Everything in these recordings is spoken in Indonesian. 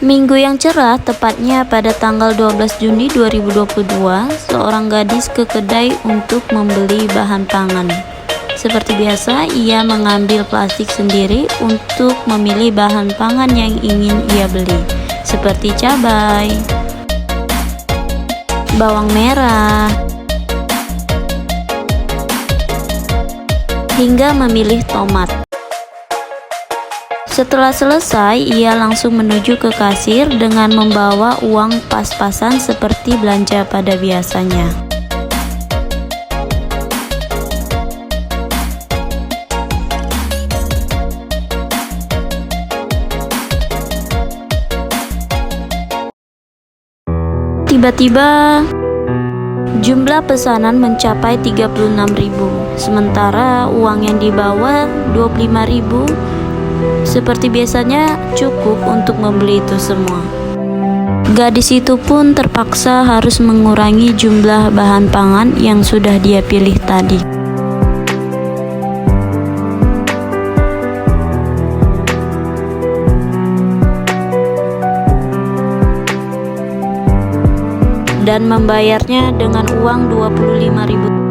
Minggu yang cerah, tepatnya pada tanggal 12 Juni 2022, seorang gadis ke kedai untuk membeli bahan pangan. Seperti biasa, ia mengambil plastik sendiri untuk memilih bahan pangan yang ingin ia beli, seperti cabai, bawang merah, hingga memilih tomat. Setelah selesai, ia langsung menuju ke kasir dengan membawa uang pas-pasan seperti belanja pada biasanya. Tiba-tiba, jumlah pesanan mencapai 36.000, sementara uang yang dibawa 25.000. Seperti biasanya cukup untuk membeli itu semua. Gadis itu pun terpaksa harus mengurangi jumlah bahan pangan yang sudah dia pilih tadi. Dan membayarnya dengan uang 25.000.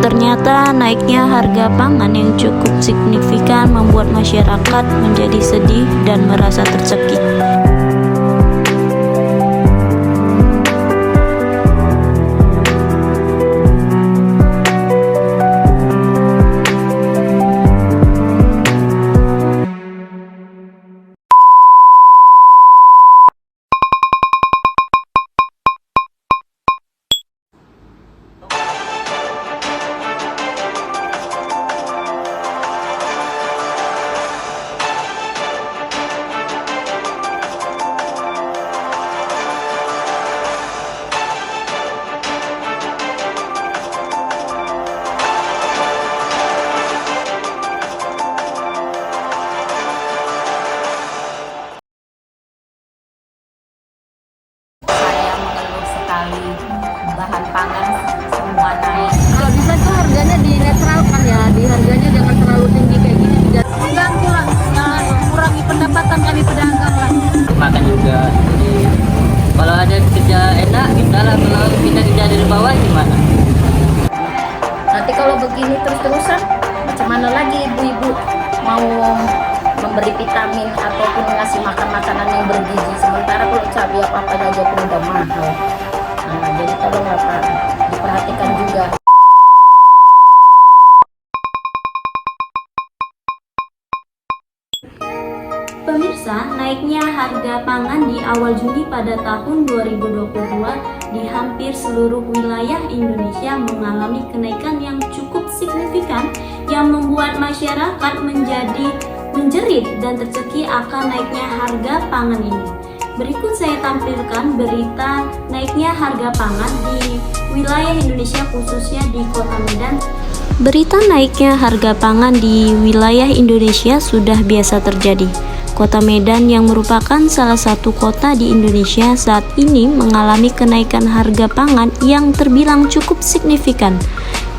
Ternyata naiknya harga pangan yang cukup signifikan membuat masyarakat menjadi sedih dan merasa tercekik. Bahan pangan semua naik. Kalau bisa tuh harganya dinetralkan ya, di harganya jangan terlalu tinggi kayak gini. Jangan kurangi pendapatan kami pedagang lah. Makan juga. Jadi kalau ada kerja enak kita lah, kalau kita kerja dari bawah gimana? Nanti kalau begini terus-terusan, macam mana lagi ibu-ibu mau memberi vitamin ataupun ngasih makan makanan yang bergizi, sementara kalau cabai apa-apa aja pun udah mahal. Nah, jadi tolong Bapak diperhatikan juga. Pemirsa, naiknya harga pangan di awal Juni pada tahun 2022 di hampir seluruh wilayah Indonesia mengalami kenaikan yang cukup signifikan yang membuat masyarakat menjadi menjerit dan tercekik akan naiknya harga pangan ini. Berikut saya tampilkan berita naiknya harga pangan di wilayah Indonesia, khususnya di Kota Medan. Berita naiknya harga pangan di wilayah Indonesia sudah biasa terjadi. Kota Medan yang merupakan salah satu kota di Indonesia saat ini mengalami kenaikan harga pangan yang terbilang cukup signifikan.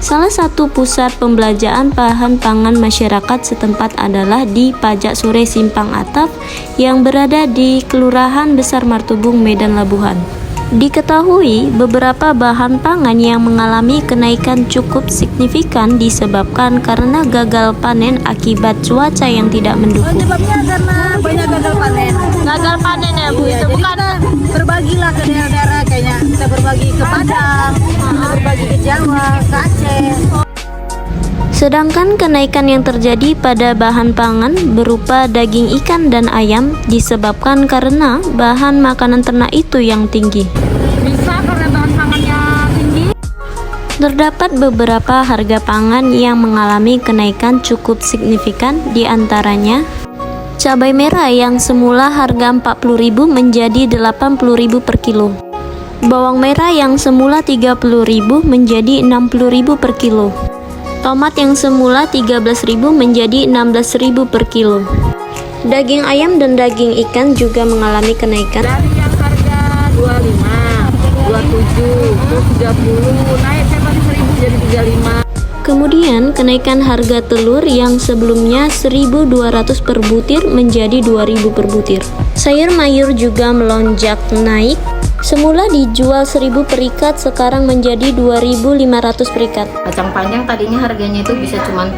Salah satu pusat pembelanjaan bahan pangan masyarakat setempat adalah di Pajak Sore Simpang Atap yang berada di Kelurahan Besar Martubung, Medan Labuhan. Diketahui beberapa bahan pangan yang mengalami kenaikan cukup signifikan disebabkan karena gagal panen akibat cuaca yang tidak mendukung. Sebabnya karena banyak gagal panen. Gagal panen ya Bu, itu bukan Berbagilah ke daerah-daerah, kayaknya kita berbagi ke Padang, kita berbagi ke Jawa, ke Aceh. Sedangkan kenaikan yang terjadi pada bahan pangan berupa daging ikan dan ayam disebabkan karena bahan makanan ternak itu yang tinggi. Bisa karena bahan pangannya tinggi. Terdapat beberapa harga pangan yang mengalami kenaikan cukup signifikan, di antaranya cabai merah yang semula harga 40.000 menjadi 80.000 per kilo. Bawang merah yang semula 30.000 menjadi 60.000 per kilo. Tomat yang semula 13.000 menjadi 16.000 per kilo. Daging ayam dan daging ikan juga mengalami kenaikan. Dari yang harga 25, 27, terus 30, naik sampai 1.000 jadi 35. Kemudian kenaikan harga telur yang sebelumnya 1.200 per butir menjadi 2.000 per butir. Sayur mayur juga melonjak naik. Semula dijual 1.000 per ikat, sekarang menjadi 2.500 per ikat. Kacang panjang tadinya harganya itu bisa cuman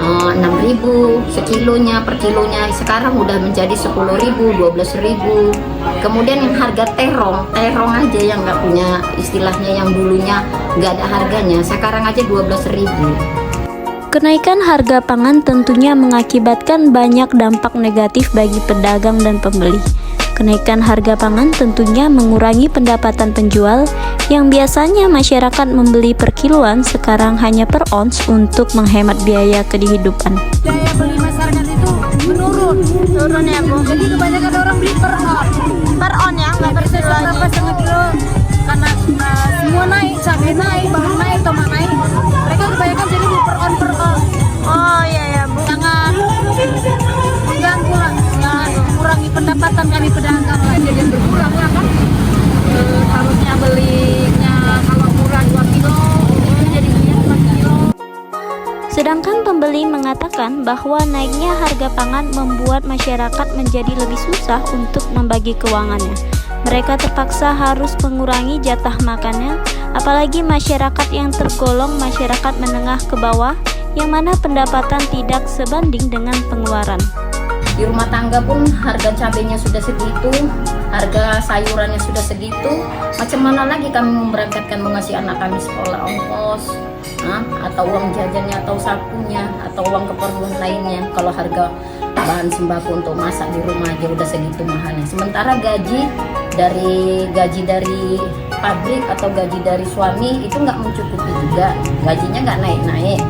6.000 sekilonya per kilonya, sekarang udah menjadi 10.000, 12.000. Kemudian yang harga terong aja yang nggak punya istilahnya, yang dulunya nggak ada harganya, sekarang aja 12.000. Kenaikan harga pangan tentunya mengakibatkan banyak dampak negatif bagi pedagang dan pembeli. Kenaikan harga pangan tentunya mengurangi pendapatan penjual yang biasanya masyarakat membeli per kiloan, sekarang hanya per ons untuk menghemat biaya kehidupan. Daya beli masyarakat itu menurun ya Bu. Jadi kebanyakan orang beli per on ya, nggak per kilo lagi. Per setengah kilo karena semua naik, cabai naik, bahan naik, tomat naik. Mereka kebanyakan jadi beli per on. Oh iya Bu. Jangan mengganggu lah, jangan mengurangi pendapatan kami pedagang lah. Jadi berkurang lah kan. Harusnya belinya kalau murah 2 kilo, jadi belinya 4 kilo. Sedangkan pembeli mengatakan bahwa naiknya harga pangan membuat masyarakat menjadi lebih susah untuk membagi keuangannya. Mereka terpaksa harus mengurangi jatah makannya, apalagi masyarakat yang tergolong masyarakat menengah ke bawah, yang mana pendapatan tidak sebanding dengan pengeluaran. Di rumah tangga pun harga cabenya sudah segitu, harga sayurannya sudah segitu. Macam mana lagi kami memberangkatkan mengasih anak kami sekolah ongkos, atau uang jajannya, atau sapunya, atau uang keperluan lainnya. Kalau harga bahan sembako untuk masak di rumah aja udah segitu mahalnya. Sementara gaji dari pabrik atau gaji dari suami itu nggak mencukupi juga, gajinya nggak naik-naik.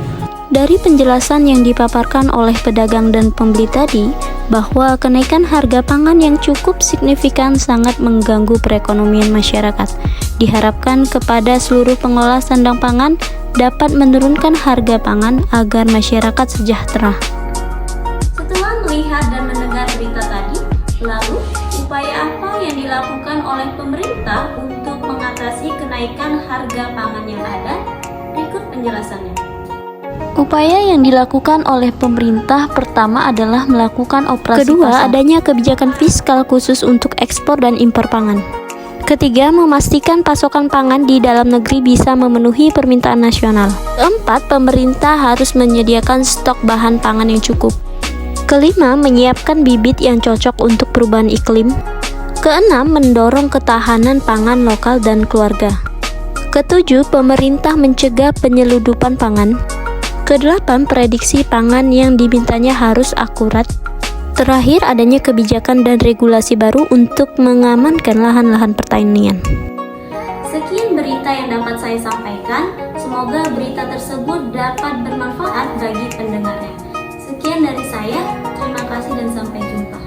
Dari penjelasan yang dipaparkan oleh pedagang dan pembeli tadi, bahwa kenaikan harga pangan yang cukup signifikan sangat mengganggu perekonomian masyarakat. Diharapkan kepada seluruh pengelola sandang pangan dapat menurunkan harga pangan agar masyarakat sejahtera. Setelah melihat dan mendengar berita tadi, lalu upaya apa yang dilakukan oleh pemerintah untuk mengatasi kenaikan harga pangan yang ada? Berikut penjelasannya. Upaya yang dilakukan oleh pemerintah pertama adalah melakukan operasi pasar. Kedua, adanya kebijakan fiskal khusus untuk ekspor dan impor pangan. Ketiga, memastikan pasokan pangan di dalam negeri bisa memenuhi permintaan nasional. Keempat, pemerintah harus menyediakan stok bahan pangan yang cukup. Kelima, menyiapkan bibit yang cocok untuk perubahan iklim. Keenam, mendorong ketahanan pangan lokal dan keluarga. Ketujuh, pemerintah mencegah penyeludupan pangan. Kedelapan, prediksi pangan yang dimintanya harus akurat. Terakhir, adanya kebijakan dan regulasi baru untuk mengamankan lahan-lahan pertanian. Sekian berita yang dapat saya sampaikan. Semoga berita tersebut dapat bermanfaat bagi pendengarnya. Sekian dari saya, terima kasih dan sampai jumpa.